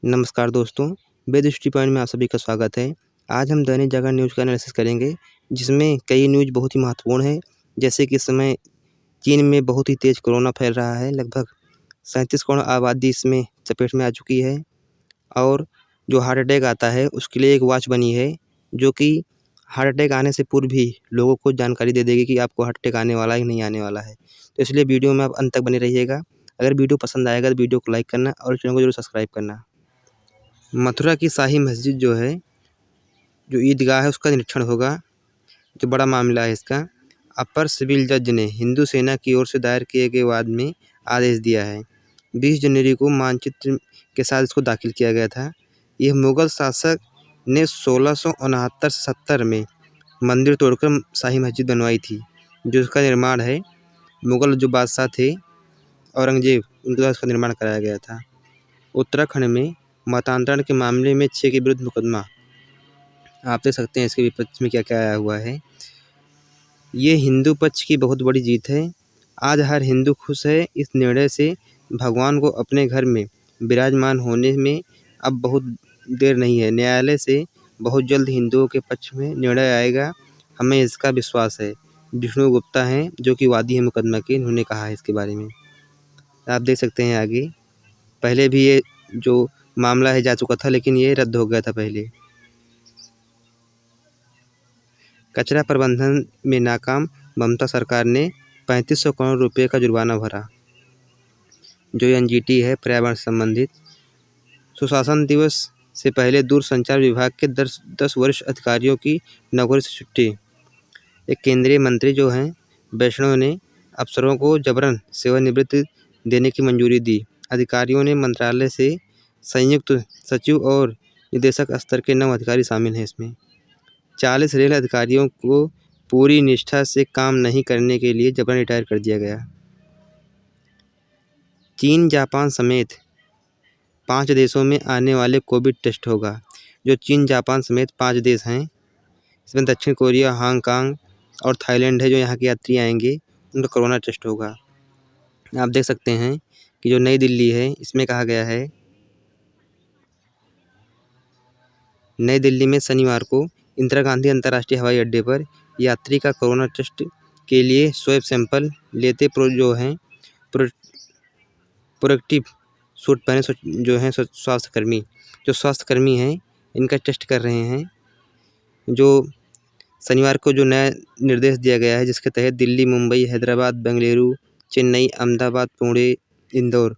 नमस्कार दोस्तों, बेदृष्टि पॉइंट में आप सभी का स्वागत है। आज हम दैनिक जागरण न्यूज़ का एनालिसिस करेंगे, जिसमें कई न्यूज़ बहुत ही महत्वपूर्ण है। जैसे कि इस समय चीन में बहुत ही तेज़ कोरोना फैल रहा है, लगभग 37 करोड़ आबादी इसमें चपेट में आ चुकी है। और जो हार्ट अटैक आता है, उसके लिए एक वॉच बनी है, जो कि हार्ट अटैक आने से पूर्व भी लोगों को जानकारी दे देगी कि आपको हार्ट अटैक आने वाला है कि नहीं आने वाला है। तो इसलिए वीडियो में आप अंत तक बने रहिएगा। अगर वीडियो पसंद आएगा तो वीडियो को लाइक करना और चैनल को जरूर सब्सक्राइब करना। मथुरा की शाही मस्जिद जो है, जो ईदगाह है, उसका निरीक्षण होगा, जो बड़ा मामला है इसका। अपर सिविल जज ने हिंदू सेना की ओर से दायर किए गए वाद में आदेश दिया है। 20 जनवरी को मानचित्र के साथ इसको दाखिल किया गया था। यह मुगल शासक ने 1669 से 70 में मंदिर तोड़कर शाही मस्जिद बनवाई थी, जो इसका निर्माण है मुगल जो बादशाह थे औरंगजेब, उनके द्वारा इसका निर्माण कराया गया था। उत्तराखंड में मतांतरण के मामले में 6 के विरुद्ध मुकदमा। आप देख सकते हैं इसके विपक्ष में क्या क्या आया हुआ है। ये हिंदू पक्ष की बहुत बड़ी जीत है। आज हर हिंदू खुश है। इस निर्णय से भगवान को अपने घर में विराजमान होने में अब बहुत देर नहीं है। न्यायालय से बहुत जल्द हिंदुओं के पक्ष में निर्णय आएगा, हमें इसका विश्वास है। विष्णु गुप्ता हैं, जो कि वादी है मुकदमा के, इन्होंने कहा है इसके बारे में। आप देख सकते हैं आगे, पहले भी ये जो मामला है जा चुका था, लेकिन ये रद्द हो गया था पहले। कचरा प्रबंधन में नाकाम, ममता सरकार ने 3500 करोड़ रुपए का जुर्माना भरा। जो एनजीटी है, पर्यावरण संबंधित। सुशासन दिवस से पहले दूरसंचार विभाग के 10 वरिष्ठ अधिकारियों की नौकरी से छुट्टी। एक केंद्रीय मंत्री जो हैं वैष्णव ने अफसरों को जबरन सेवानिवृत्ति देने की मंजूरी दी। अधिकारियों ने मंत्रालय से संयुक्त सचिव और निदेशक स्तर के 9 अधिकारी शामिल हैं इसमें। 40 रेल अधिकारियों को पूरी निष्ठा से काम नहीं करने के लिए जबरन रिटायर कर दिया गया। चीन, जापान समेत 5 देशों में आने वाले कोविड टेस्ट होगा। जो चीन, जापान समेत 5 देश हैं, इसमें दक्षिण कोरिया, हांगकांग और थाईलैंड है। जो यहाँ के यात्री आएंगे, उनका कोरोना टेस्ट होगा। आप देख सकते हैं कि जो नई दिल्ली है, इसमें कहा गया है, नई दिल्ली में शनिवार को इंदिरा गांधी अंतर्राष्ट्रीय हवाई अड्डे पर यात्री का कोरोना टेस्ट के लिए स्वैब सैंपल लेते जो हैं प्रोएक्टिव सूट पहने जो हैं स्वास्थ्यकर्मी हैं, इनका टेस्ट कर रहे हैं। जो शनिवार को जो नया निर्देश दिया गया है, जिसके तहत दिल्ली, मुंबई, हैदराबाद, बेंगलुरु, चेन्नई, अहमदाबाद, पुणे, इंदौर,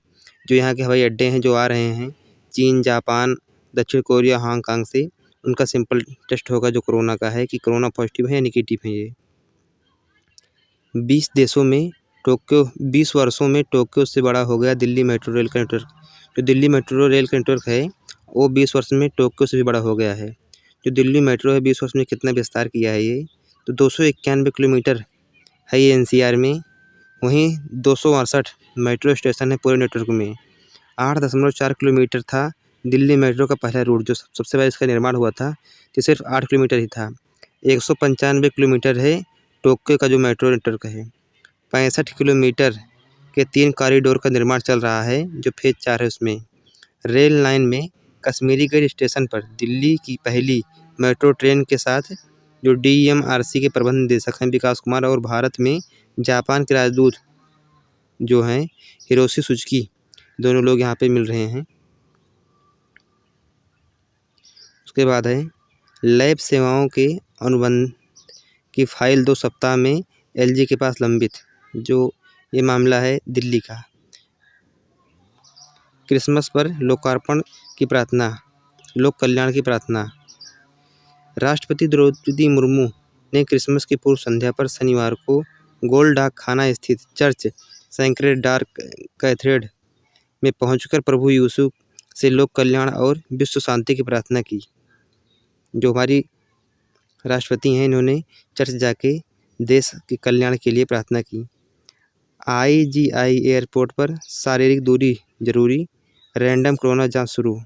जो यहाँ के हवाई अड्डे हैं, जो आ रहे हैं चीन, जापान, दक्षिण कोरिया, हांगकांग से, उनका सिंपल टेस्ट होगा जो कोरोना का है, कि कोरोना पॉजिटिव है या नेगेटिव है। ये 20 वर्षों में टोक्यो से बड़ा हो गया दिल्ली मेट्रो रेल का नेटवर्क। जो दिल्ली मेट्रो रेल का नेटवर्क है, वो 20 वर्ष में टोक्यो से भी बड़ा हो गया है। जो दिल्ली मेट्रो है, 20 वर्ष में कितना विस्तार किया है ये, तो 291 किलोमीटर है ये एनसीआर में। वहीं 268 मेट्रो स्टेशन है पूरे नेटवर्क में। 8.4 किलोमीटर था दिल्ली मेट्रो का पहला रूट, जो सबसे पहले इसका निर्माण हुआ था, तो सिर्फ 8 किलोमीटर ही था। 195 किलोमीटर है टोक्यो का जो मेट्रो नेटवर्क है। 65 किलोमीटर के 3 कॉरिडोर का निर्माण चल रहा है, जो फेज 4 है उसमें। रेल लाइन में कश्मीरी गेट स्टेशन पर दिल्ली की पहली मेट्रो ट्रेन के साथ जो डीएमआरसी के प्रबंध निदेशक हैं विकास कुमार, और भारत में जापान के राजदूत जो हैं हिरोशी सुजुकी, दोनों लोग यहाँ पे मिल रहे हैं। उसके बाद है लैब सेवाओं के अनुबंध की फाइल 2 सप्ताह में एलजी के पास लंबित। जो ये मामला है दिल्ली का। क्रिसमस पर लोकार्पण की प्रार्थना, लोक कल्याण की प्रार्थना। राष्ट्रपति द्रौपदी मुर्मू ने क्रिसमस की पूर्व संध्या पर शनिवार को गोल्ड डाक खाना स्थित चर्च सैक्रेड डार्क कैथेड्रल में पहुंचकर प्रभु यीशु से लोक कल्याण और विश्व शांति की प्रार्थना की। जो हमारी राष्ट्रपति हैं, इन्होंने चर्च जाके देश के कल्याण के लिए प्रार्थना की। आईजीआई एयरपोर्ट पर शारीरिक दूरी जरूरी, रैंडम कोरोना जांच शुरू।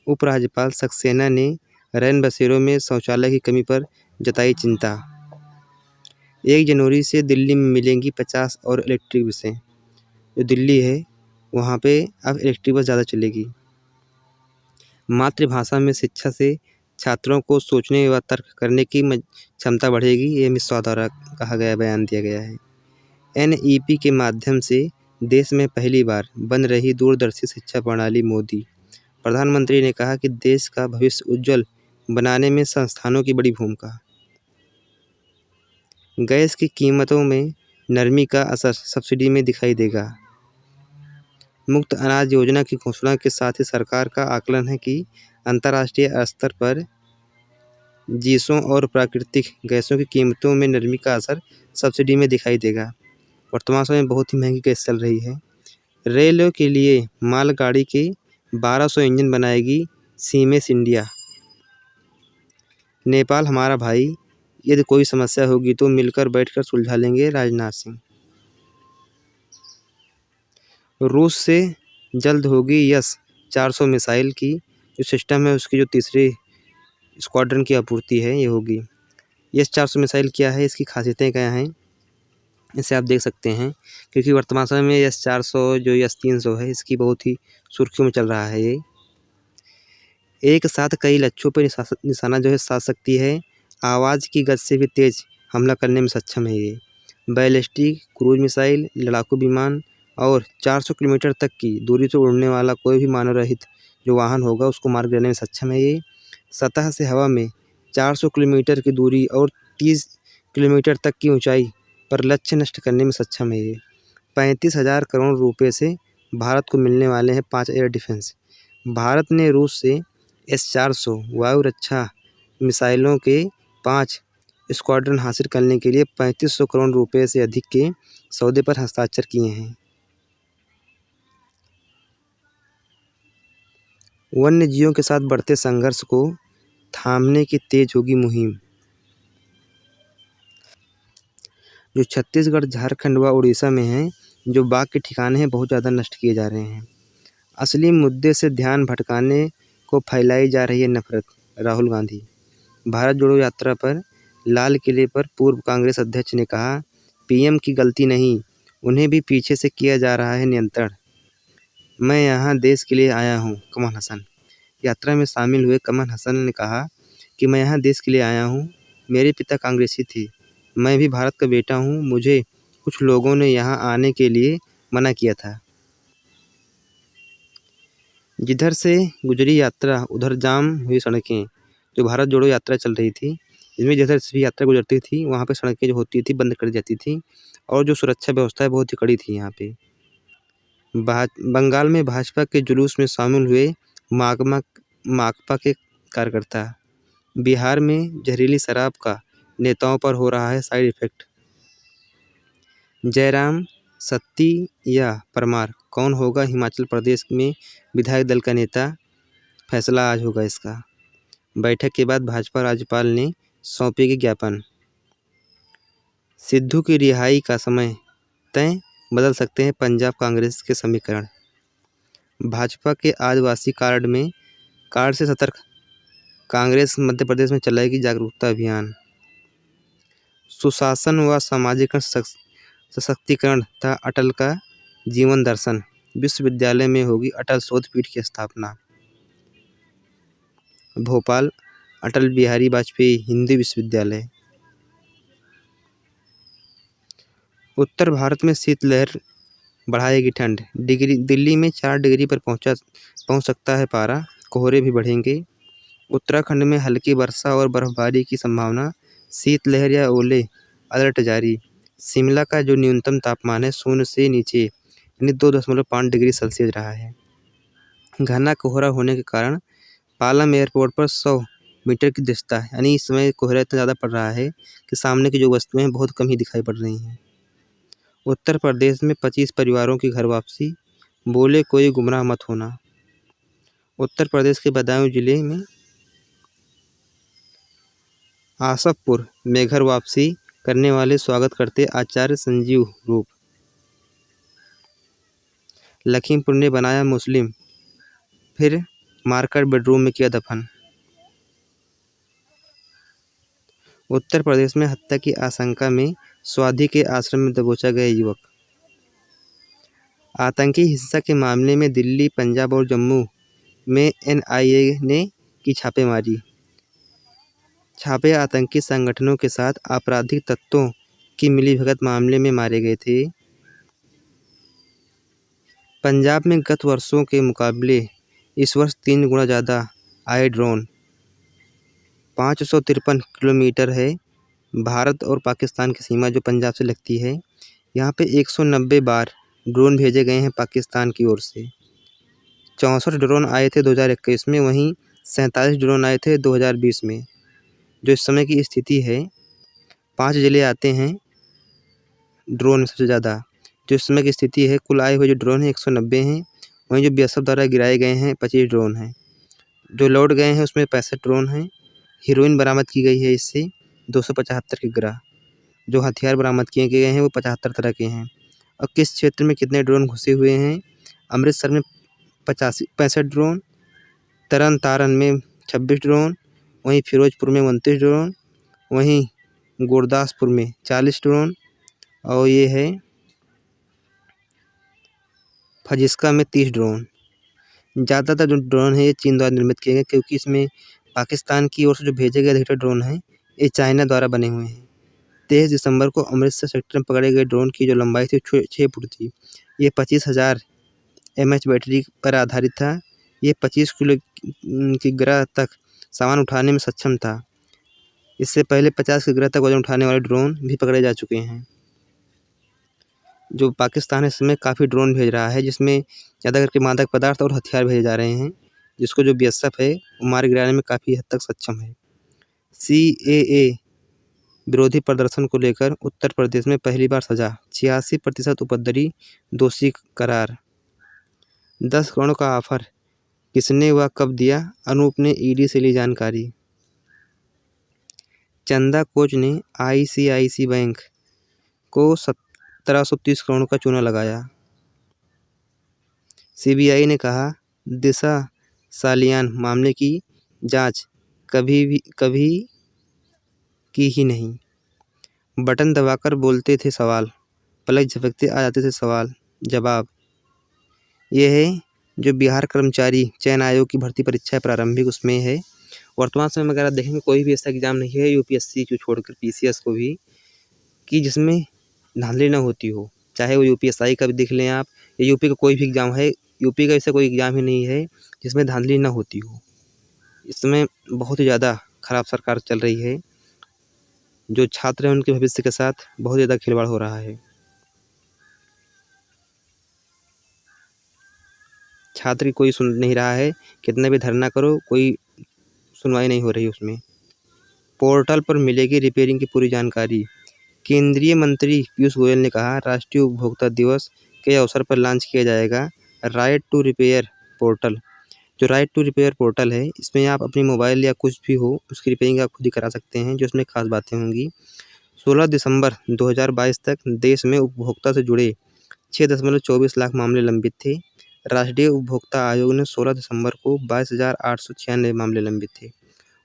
उपराज्यपाल सक्सेना ने रैन बसेरों में शौचालय की कमी पर जताई चिंता। 1 जनवरी से दिल्ली में मिलेंगी 50 और इलेक्ट्रिक बसें। जो दिल्ली है, वहाँ पे अब इलेक्ट्रिक बस ज़्यादा चलेगी। मातृभाषा में शिक्षा से छात्रों को सोचने व तर्क करने की क्षमता बढ़ेगी, ये मिश्रा द्वारा कहा गया बयान दिया गया है। NEP के माध्यम से देश में पहली बार बन रही दूरदर्शी शिक्षा प्रणाली मोदी। प्रधानमंत्री ने कहा कि देश का भविष्य उज्ज्वल बनाने में संस्थानों की बड़ी भूमिका। गैस की कीमतों में नरमी का असर सब्सिडी में दिखाई देगा। मुफ्त अनाज योजना की घोषणा के साथ ही सरकार का आकलन है कि अंतर्राष्ट्रीय स्तर पर गैसों और प्राकृतिक गैसों की कीमतों में नरमी का असर सब्सिडी में दिखाई देगा। वर्तमान समय में बहुत ही महंगी गैस चल रही है। रेलवे के लिए मालगाड़ी के 1200 इंजन बनाएगी सीमेंस इंडिया। नेपाल हमारा भाई, यदि कोई समस्या होगी तो मिलकर बैठकर सुलझा लेंगे, राजनाथ सिंह। रूस से जल्द होगी S-400 मिसाइल की जो सिस्टम है उसकी जो तीसरे स्क्वाड्रन की आपूर्ति है ये होगी। S-400 मिसाइल क्या है, इसकी खासियतें क्या हैं, इसे आप देख सकते हैं, क्योंकि वर्तमान समय में S-400 जो S-300 है इसकी बहुत ही सुर्खियों में चल रहा है। ये एक साथ कई लक्ष्यों पर निशाना जो है साध सकती है। आवाज़ की गति से भी तेज हमला करने में सक्षम है ये। बैलिस्टिक क्रूज मिसाइल, लड़ाकू विमान और 400 किलोमीटर तक की दूरी से उड़ने वाला कोई भी मानव रहित जो वाहन होगा उसको मार देने में सक्षम है ये। सतह से हवा में 400 किलोमीटर की दूरी और 30 किलोमीटर तक की ऊंचाई पर लक्ष्य नष्ट करने में सक्षम है ये। 35,000 करोड़ रुपए से भारत को मिलने वाले हैं 5 एयर डिफेंस। भारत ने रूस से S-400 वायु रक्षा मिसाइलों के 5 स्क्वाड्रन हासिल करने के लिए 3500 करोड़ रुपए से अधिक के सौदे पर हस्ताक्षर किए हैं। वन्य जीवों के साथ बढ़ते संघर्ष को थामने की तेज होगी मुहिम। जो छत्तीसगढ़, झारखंड व उड़ीसा में हैं, जो बाघ के ठिकाने हैं बहुत ज़्यादा नष्ट किए जा रहे हैं। असली मुद्दे से ध्यान भटकाने को फैलाई जा रही है नफरत, राहुल गांधी। भारत जोड़ो यात्रा पर लाल किले पर पूर्व कांग्रेस अध्यक्ष ने कहा, PM की गलती नहीं, उन्हें भी पीछे से किया जा रहा है नियंत्रण। मैं यहाँ देश के लिए आया हूँ, कमल हसन। यात्रा में शामिल हुए कमल हसन ने कहा कि मैं यहाँ देश के लिए आया हूँ, मेरे पिता कांग्रेसी थे, मैं भी भारत का बेटा हूँ, मुझे कुछ लोगों ने यहाँ आने के लिए मना किया था। जिधर से गुजरी यात्रा उधर जाम हुई सड़कें। जो भारत जोड़ो यात्रा चल रही थी, इसमें जिधर से भी यात्रा गुजरती थी वहाँ पे सड़कें जो होती थी बंद कर दी जाती थी और जो सुरक्षा व्यवस्था है बहुत ही कड़ी थी यहाँ पे। बंगाल में भाजपा के जुलूस में शामिल हुए माकपा के कार्यकर्ता। बिहार में जहरीली शराब का नेताओं पर हो रहा है साइड इफेक्ट। जयराम, सत्ती या परमार, कौन होगा हिमाचल प्रदेश में विधायक दल का नेता, फैसला आज होगा इसका। बैठक के बाद भाजपा राज्यपाल ने सौंपेगी ज्ञापन। सिद्धू की रिहाई का समय तय, बदल सकते हैं पंजाब कांग्रेस के समीकरण। भाजपा के आदिवासी कार्ड से सतर्क, कांग्रेस मध्य प्रदेश में चलाएगी जागरूकता अभियान। सुशासन व सामाजिक सशक्तिकरण था अटल का जीवन दर्शन, विश्वविद्यालय में होगी अटल शोध पीठ की स्थापना। भोपाल, अटल बिहारी वाजपेयी हिंदी विश्वविद्यालय। उत्तर भारत में शीतलहर बढ़ाएगी ठंड, दिल्ली में 4 डिग्री पर पहुंच सकता है पारा, कोहरे भी बढ़ेंगे। उत्तराखंड में हल्की वर्षा और बर्फबारी की संभावना, शीतलहर या ओले अलर्ट जारी। शिमला का जो न्यूनतम तापमान है 0 से नीचे यानी 2.5 डिग्री सेल्सियस रहा है। घना कोहरा होने के कारण पालम एयरपोर्ट पर 100 मीटर की दृश्यता, यानी इस समय कोहरा इतना ज़्यादा पड़ रहा है कि सामने की जो वस्तुएं हैं बहुत कम ही दिखाई पड़ रही हैं। उत्तर प्रदेश में 25 परिवारों की घर वापसी, बोले कोई गुमराह मत होना। उत्तर प्रदेश के बदायूं जिले में आसफपुर में घर वापसी करने वाले स्वागत करते आचार्य संजीव रूप। लखीमपुर ने बनाया मुस्लिम, फिर मारकर बेडरूम में किया दफन। उत्तर प्रदेश में हत्या की आशंका में स्वाधि के आश्रम में दबोचा गया युवक। आतंकी हिंसा के मामले में दिल्ली, पंजाब और जम्मू में NIA ने की छापेमारी। छापे आतंकी संगठनों के साथ आपराधिक तत्वों की मिलीभगत मामले में मारे गए थे। पंजाब में गत वर्षों के मुकाबले इस वर्ष 3 गुना ज़्यादा आए ड्रोन। 553 किलोमीटर है भारत और पाकिस्तान की सीमा जो पंजाब से लगती है। यहाँ पे 190 बार ड्रोन भेजे गए हैं पाकिस्तान की ओर से। 64 ड्रोन आए थे 2021 में, वहीं 47 ड्रोन आए थे 2020 में। जो इस समय की स्थिति है, 5 ज़िले आते हैं ड्रोन में सबसे ज़्यादा। जो इस समय की स्थिति है, कुल आए हुए जो ड्रोन हैं 190 हैं, वहीं जो BSF द्वारा गिराए गए हैं 25 ड्रोन हैं। जो लौट गए हैं उसमें 65 ड्रोन हैं। हीरोइन बरामद की गई है इससे 275 किग्रा। जो हथियार बरामद किए गए हैं वो 75 तरह के हैं। और किस क्षेत्र में कितने ड्रोन घुसे हुए हैं? अमृतसर में 65 ड्रोन, तरन तारण में 26 ड्रोन, वहीं फिरोजपुर में 29 ड्रोन, वहीं गुरदासपुर में 40 ड्रोन, और ये है फजिस्का में 30 ड्रोन। ज़्यादातर जो ड्रोन है ये चीन द्वारा निर्मित किए गए, क्योंकि इसमें पाकिस्तान की ओर से जो भेजे गए अधिकतर ड्रोन हैं ये चाइना द्वारा बने हुए हैं। 23 दिसंबर को अमृतसर सेक्टर में पकड़े गए ड्रोन की जो लंबाई थी 6 फुट थी। ये 25,000 mAh बैटरी पर आधारित था। ये 25 किग्रा तक सामान उठाने में सक्षम था। इससे पहले 50 किग्रा तक वजन उठाने वाले ड्रोन भी पकड़े जा चुके हैं। जो पाकिस्तान इस समय काफ़ी ड्रोन भेज रहा है, जिसमें ज़्यादा करके मादक पदार्थ और हथियार भेजे जा रहे हैं, जिसको जो BSF है वो मार गिराने में काफ़ी हद तक सक्षम है। CAA विरोधी प्रदर्शन को लेकर उत्तर प्रदेश में पहली बार सजा, 86% उपद्रवी दोषी करार। 10 करोड़ का ऑफर किसने व कब दिया? अनूप ने ED से ली जानकारी। चंदा कोच ने ICICI बैंक को 1730 करोड़ का चूना लगाया। CBI ने कहा दिशा सालियान मामले की जांच कभी की ही नहीं। बटन दबाकर बोलते थे सवाल, पलक झपकते आ जाते थे सवाल जवाब। ये है जो बिहार कर्मचारी चयन आयोग की भर्ती परीक्षा है प्रारंभिक, उसमें है। वर्तमान समय में अगर आप देखेंगे कोई भी ऐसा एग्ज़ाम नहीं है UPSC को छोड़कर, PCS को भी, कि जिसमें धांधली ना होती हो। चाहे वो UPSI का भी देख लें आप, या यूपी का कोई भी एग्ज़ाम है, यूपी का ऐसा कोई एग्ज़ाम ही नहीं है जिसमें धांधली ना होती हो। इसमें बहुत ही ज़्यादा खराब सरकार चल रही है। जो छात्र हैं उनके भविष्य के साथ बहुत ज़्यादा खिलवाड़ हो रहा है। छात्र की कोई सुन नहीं रहा है, कितना भी धरना करो कोई सुनवाई नहीं हो रही उसमें। पोर्टल पर मिलेगी रिपेयरिंग की पूरी जानकारी। केंद्रीय मंत्री पीयूष गोयल ने कहा राष्ट्रीय उपभोक्ता दिवस के अवसर पर लॉन्च किया जाएगा राइट टू रिपेयर पोर्टल। जो राइट टू रिपेयर पोर्टल है, इसमें आप अपनी मोबाइल या कुछ भी हो उसकी रिपेयरिंग आप खुद ही करा सकते हैं, जो इसमें खास बातें होंगी। 16 दिसंबर 2022 तक देश में उपभोक्ता से जुड़े 6.24 लाख मामले लंबित थे। राष्ट्रीय उपभोक्ता आयोग ने 16 दिसंबर को 22,896 मामले लंबित थे।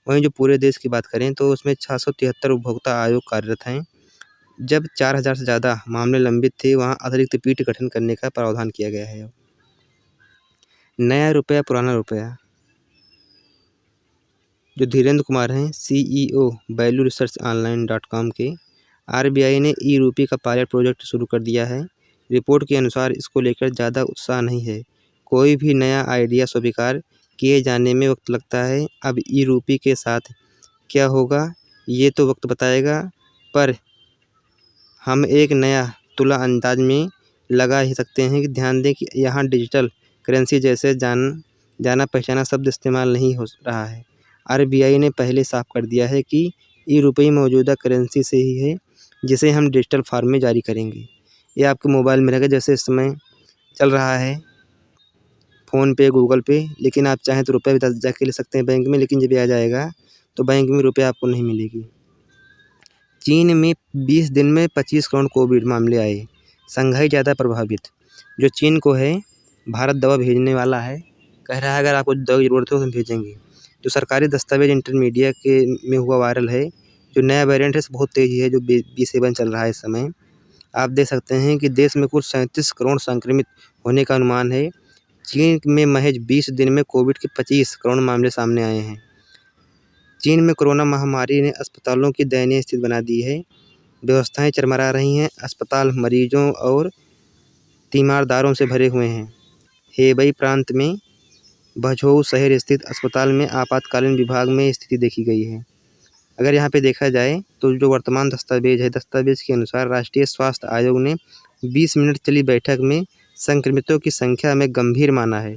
वहीं जो पूरे देश की बात करें तो उसमें 673 उपभोक्ता आयोग कार्यरत हैं। जब 4,000 से ज़्यादा मामले लंबित थे, वहाँ अतिरिक्त पीठ गठन करने का प्रावधान किया गया है। नया रुपया पुराना रुपया। जो धीरेन्द्र कुमार हैं CEO वैल्यू रिसर्च ऑनलाइन.com के, RBI ने ई-रूपी का पायलट प्रोजेक्ट शुरू कर दिया है। रिपोर्ट के अनुसार इसको लेकर ज़्यादा उत्साह नहीं है। कोई भी नया आइडिया स्वीकार किए जाने में वक्त लगता है। अब ई-रूपी के साथ क्या होगा ये तो वक्त बताएगा, पर हम एक नया तुला अंदाज में लगा ही सकते हैं कि ध्यान दें कि यहाँ डिजिटल करेंसी जैसे जाना पहचाना शब्द इस्तेमाल नहीं हो रहा है। RBI ने पहले साफ कर दिया है कि ई-रुपये मौजूदा करेंसी से ही है जिसे हम डिजिटल फॉर्म में जारी करेंगे। ये आपके मोबाइल में रहेगा, जैसे इस समय चल रहा है फ़ोन पे, गूगल पे। लेकिन आप चाहें तो रुपये भी जाके ले सकते हैं बैंक में, लेकिन जब ये आ जाएगा तो बैंक में रुपये आपको नहीं मिलेगी। चीन में 20 दिन में 25 करोड़ कोविड मामले आए, शंघाई ज़्यादा प्रभावित। जो चीन को है भारत दवा भेजने वाला है, कह रहा है अगर आपको दवा की ज़रूरत हो तो हम भेजेंगे। जो सरकारी दस्तावेज इंटरमीडिया के में हुआ वायरल है। जो नया वेरिएंट है बहुत तेज़ी है, जो B7 चल रहा है इस समय। आप देख सकते हैं कि देश में कुल 37 करोड़ संक्रमित होने का अनुमान है। चीन में महज 20 दिन में कोविड के 25 करोड़ मामले सामने आए हैं। चीन में कोरोना महामारी ने अस्पतालों की दयनीय स्थिति बना दी है। व्यवस्थाएं चरमरा रही हैं। अस्पताल मरीजों और तीमारदारों से भरे हुए हैं। हेबई प्रांत में बझोउ शहर स्थित अस्पताल में आपातकालीन विभाग में स्थिति देखी गई है। अगर यहाँ पे देखा जाए तो जो वर्तमान दस्तावेज के अनुसार राष्ट्रीय स्वास्थ्य आयोग ने 20 मिनट चली बैठक में संक्रमितों की संख्या में गंभीर माना है।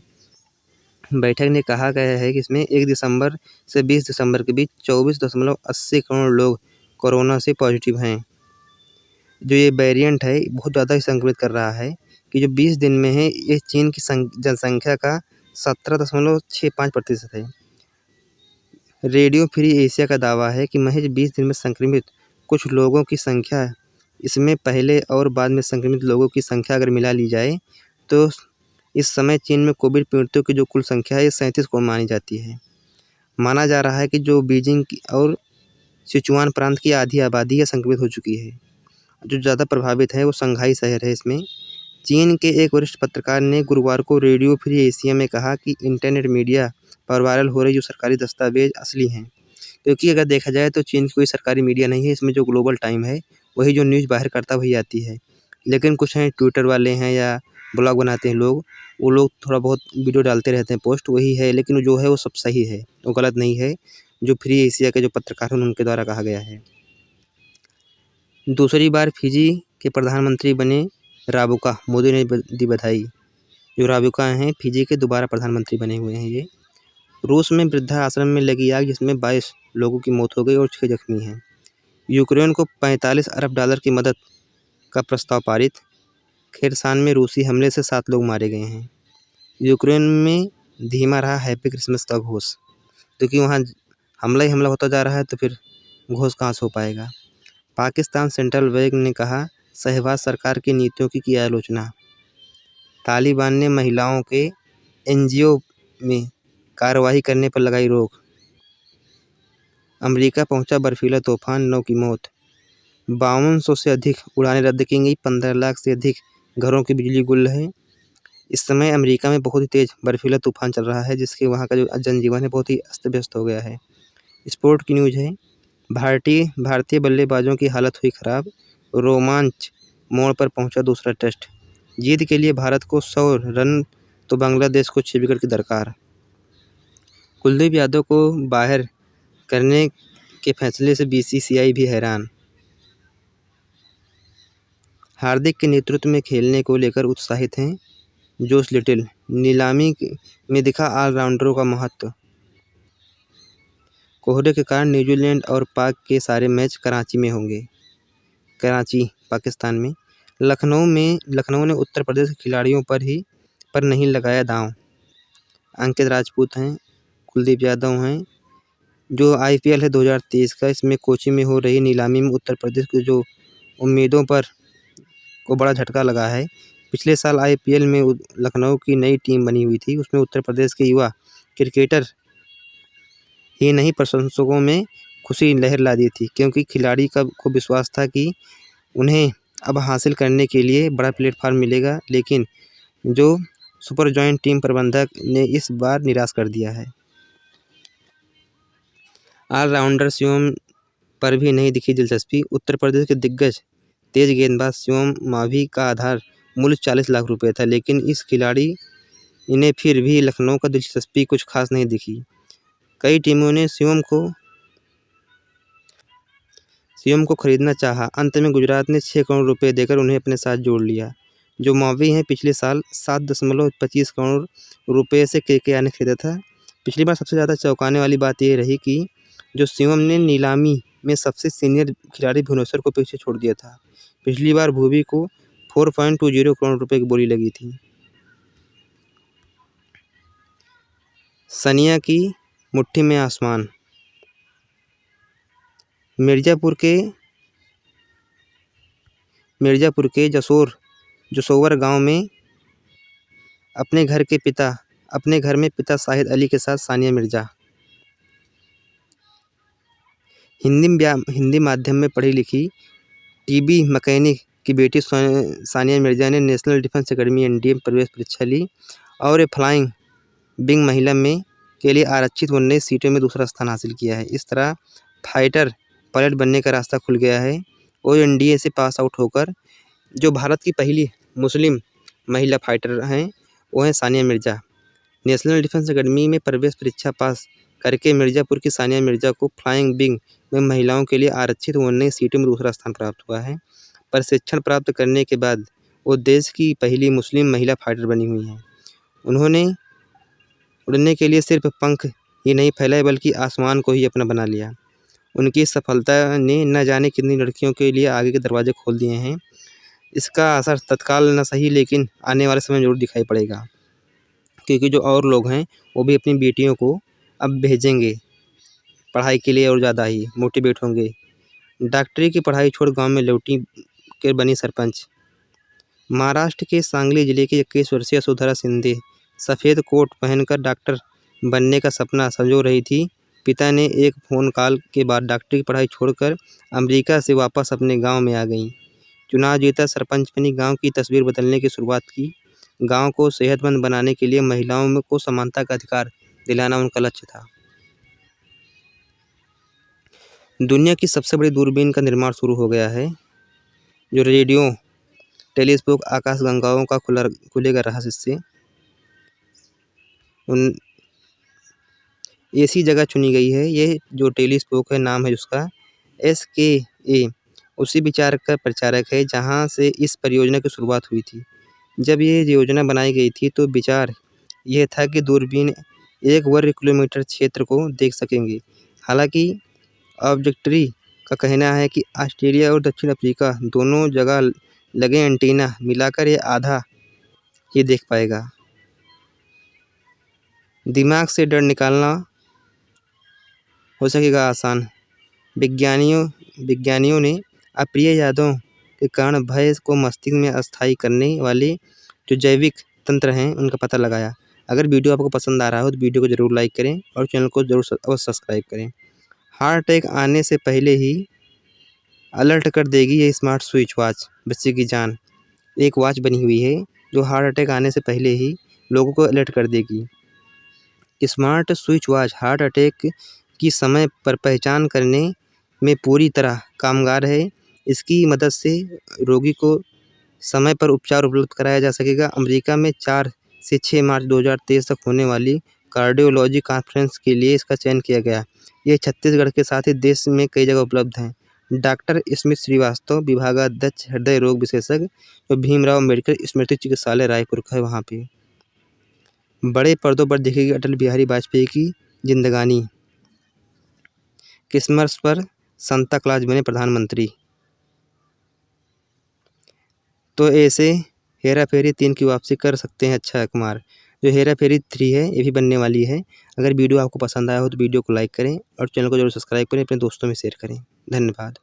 बैठक में कहा गया है कि इसमें 1 दिसंबर से 20 दिसंबर के बीच 24.80 करोड़ लोग कोरोना से पॉजिटिव हैं। जो ये वेरिएंट है बहुत ज़्यादा ही संक्रमित कर रहा है कि जो 20 दिन में है ये चीन की जनसंख्या का 17.65% है। रेडियो फ्री एशिया का दावा है कि महज 20 दिन में संक्रमित कुछ लोगों की संख्या, इसमें पहले और बाद में संक्रमित लोगों की संख्या अगर मिला ली जाए तो इस समय चीन में कोविड पीड़ितों की जो कुल संख्या है 37 करोड़ मानी जाती है। माना जा रहा है कि जो बीजिंग और सिचुआन प्रांत की आधी आबादी है संक्रमित हो चुकी है। जो ज़्यादा प्रभावित है वो शंघाई शहर है। इसमें चीन के एक वरिष्ठ पत्रकार ने गुरुवार को रेडियो फ्री एशिया में कहा कि इंटरनेट मीडिया पर वायरल हो रही जो सरकारी दस्तावेज असली हैं, क्योंकि अगर देखा जाए तो चीन की कोई सरकारी मीडिया नहीं है। इसमें जो ग्लोबल टाइम है वही जो न्यूज़ बाहर करता वही आती है। लेकिन कुछ हैं ट्विटर वाले हैं या ब्लॉग बनाते हैं लोग, वो लोग थोड़ा बहुत वीडियो डालते रहते हैं, पोस्ट वही है, लेकिन जो है वो सब सही है, वो गलत नहीं है। जो फ्री एशिया के जो पत्रकार हैं उनके द्वारा कहा गया है। दूसरी बार फिजी के प्रधानमंत्री बने राबुका, मोदी ने दी बधाई। जो राबुका हैं फिजी के दोबारा प्रधानमंत्री बने हुए हैं। ये रूस में वृद्धा आश्रम में लगी आग जिसमें 22 लोगों की मौत हो गई और 6 जख्मी हैं। यूक्रेन को 45 अरब डॉलर की मदद का प्रस्ताव पारित। खेरसान में रूसी हमले से 7 लोग मारे गए हैं। यूक्रेन में धीमा रहा हैप्पी क्रिसमस का घोष, क्योंकि वहाँ हमला ही हमला होता जा रहा है तो फिर घोष कहाँ से हो पाएगा। पाकिस्तान सेंट्रल बैंक ने कहा शहबाज सरकार की नीतियों की किया आलोचना। तालिबान ने महिलाओं के एनजीओ में कार्रवाई करने पर लगाई रोक। अमेरिका पहुंचा बर्फीला तूफान, 9 की मौत। 5200 से अधिक उड़ानें रद्द की गई। 15 लाख से अधिक घरों की बिजली गुल है। इस समय अमेरिका में बहुत ही तेज़ बर्फीला तूफान चल रहा है जिसके वहाँ का जो जनजीवन है बहुत ही अस्त व्यस्त हो गया है। स्पोर्ट की न्यूज़ है। भारतीय बल्लेबाजों की हालत हुई खराब। रोमांच मोड़ पर पहुंचा दूसरा टेस्ट। जीत के लिए भारत को 100 रन तो बांग्लादेश को 6 विकेट की दरकार। कुलदीप यादव को बाहर करने के फैसले से बीसीसीआई भी हैरान। हार्दिक के नेतृत्व में खेलने को लेकर उत्साहित हैं जोश लिटिल। नीलामी में दिखा ऑलराउंडरों का महत्व। कोहरे के कारण न्यूजीलैंड और पाक के सारे मैच कराची में होंगे। कराची पाकिस्तान में। लखनऊ ने उत्तर प्रदेश के खिलाड़ियों पर नहीं लगाया दांव। अंकित राजपूत हैं, कुलदीप यादव हैं। जो आईपीएल है 2023 का, इसमें कोची में हो रही नीलामी में उत्तर प्रदेश के जो उम्मीदों पर को बड़ा झटका लगा है। पिछले साल आईपीएल में लखनऊ की नई टीम बनी हुई थी, उसमें उत्तर प्रदेश के युवा क्रिकेटर ही नहीं प्रशंसकों में खुशी लहर ला दी थी, क्योंकि खिलाड़ी को विश्वास था कि उन्हें अब हासिल करने के लिए बड़ा प्लेटफार्म मिलेगा। लेकिन जो सुपर जॉइंट टीम प्रबंधक ने इस बार निराश कर दिया है। ऑलराउंडर शिवम पर भी नहीं दिखी दिलचस्पी। उत्तर प्रदेश के दिग्गज तेज गेंदबाज शिवम मावी का आधार मूल्य 40 लाख रुपए था, लेकिन इस खिलाड़ी इन्हें फिर भी लखनऊ का दिलचस्पी कुछ खास नहीं दिखी। कई टीमों ने शिवम को खरीदना चाहा। अंत में गुजरात ने 6 करोड़ रुपए देकर उन्हें अपने साथ जोड़ लिया। जो मावी हैं पिछले साल 7.25 करोड़ रुपए से केकेआर ने खरीदा था। पिछली बार सबसे ज़्यादा चौंकाने वाली बात यह रही कि जो शिवम ने नीलामी में सबसे सीनियर खिलाड़ी भुवनेश्वर को पीछे छोड़ दिया था। पिछली बार भुवी को 4.20 करोड़ रुपए की बोली लगी थी। सनिया की मुट्ठी में आसमान। मिर्ज़ापुर के जसोवर गांव में अपने घर में पिता शाहिद अली के साथ सानिया मिर्ज़ा। हिंदी माध्यम में पढ़ी लिखी टीबी मैकेनिक की बेटी सानिया मिर्ज़ा ने नेशनल डिफेंस एकेडमी एनडीए में प्रवेश परीक्षा ली और ये फ्लाइंग विंग महिला में के लिए आरक्षित 19 सीटों में दूसरा स्थान हासिल किया है। इस तरह फाइटर पायलट बनने का रास्ता खुल गया है और एनडीए से पास आउट होकर जो भारत की पहली मुस्लिम महिला फाइटर हैं वो हैं Sania Mirza. National defence academy में प्रवेश परीक्षा पास करके मिर्ज़ापुर की सानिया मिर्ज़ा को फ्लाइंग विंग में महिलाओं के लिए आरक्षित 19 सीटों में दूसरा स्थान प्राप्त हुआ है। प्रशिक्षण प्राप्त करने के बाद वो देश की पहली मुस्लिम महिला फाइटर बनी हुई हैं। उन्होंने उड़ने के लिए सिर्फ पंख ही नहीं फैलाए बल्कि आसमान को ही अपना बना लिया। उनकी सफलता ने न जाने कितनी लड़कियों के लिए आगे के दरवाजे खोल दिए हैं। इसका असर तत्काल न सही लेकिन आने वाले समय में ज़रूर दिखाई पड़ेगा, क्योंकि जो और लोग हैं वो भी अपनी बेटियों को अब भेजेंगे पढ़ाई के लिए और ज़्यादा ही मोटिवेट होंगे। डॉक्टरी की पढ़ाई छोड़ गांव में लौटी के बनी सरपंच। महाराष्ट्र के सांगली जिले की 21 वर्षीय सुधरा सिंधे सफ़ेद कोट पहनकर डॉक्टर बनने का सपना संजो रही थी। पिता ने एक फ़ोन कॉल के बाद डॉक्टरी की पढ़ाई छोड़कर अमेरिका से वापस अपने गांव में आ गईं। चुनाव जीता, सरपंच बनी, गांव की तस्वीर बदलने की शुरुआत की। गांव को सेहतमंद बनाने के लिए महिलाओं को समानता का अधिकार दिलाना उनका लक्ष्य था। दुनिया की सबसे बड़ी दूरबीन का निर्माण शुरू हो गया है। जो रेडियो टेलीस्कोप आकाशगंगाओं का खुलेगा रहस्य इससे। उन ऐसी जगह चुनी गई है, ये जो टेलीस्कोप है नाम है उसका SKA उसी विचार का प्रचारक है जहां से इस परियोजना की शुरुआत हुई थी। जब ये योजना बनाई गई थी तो विचार यह था कि दूरबीन 1 वर्ग किलोमीटर क्षेत्र को देख सकेंगे। हालांकि ऑब्जर्वेटरी का कहना है कि ऑस्ट्रेलिया और दक्षिण अफ्रीका दोनों जगह लगे एंटीना मिलाकर ये आधा ही देख पाएगा। दिमाग से डर निकालना हो सकेगा आसान। विज्ञानियों ने अप्रिय यादों के कारण भय को मस्तिष्क में अस्थायी करने वाले जो जैविक तंत्र हैं उनका पता लगाया। अगर वीडियो आपको पसंद आ रहा हो तो वीडियो को ज़रूर लाइक करें और चैनल को ज़रूर सब्सक्राइब करें। हार्ट अटैक आने से पहले ही अलर्ट कर देगी ये स्मार्ट स्विच वॉच। बच्चे की जान एक वॉच बनी हुई है जो हार्ट अटैक आने से पहले ही लोगों को अलर्ट कर देगी। Smart switch watch heart attack की समय पर पहचान करने में पूरी तरह कामगार है। इसकी मदद से रोगी को समय पर उपचार उपलब्ध कराया जा सकेगा। अमेरिका में 4 से 6 मार्च 2023 तक होने वाली कार्डियोलॉजी कॉन्फ्रेंस के लिए इसका चयन किया गया। ये छत्तीसगढ़ के साथ ही देश में कई जगह उपलब्ध हैं। डॉक्टर स्मिथ श्रीवास्तव विभागाध्यक्ष हृदय रोग विशेषज्ञ जो भीमराव अम्बेडकर स्मृति चिकित्सालय रायपुर का है वहाँ पे। बड़े पर्दों पर दिखेगी अटल बिहारी वाजपेयी की जिंदगानी। क्रिसमस पर सांता क्लॉज बने प्रधानमंत्री। तो ऐसे हेरा फेरी 3 की वापसी कर सकते हैं अक्षय कुमार। जो हेरा फेरी 3 है ये भी बनने वाली है। अगर वीडियो आपको पसंद आया हो तो वीडियो को लाइक करें और चैनल को जरूर सब्सक्राइब करें, अपने दोस्तों में शेयर करें। धन्यवाद।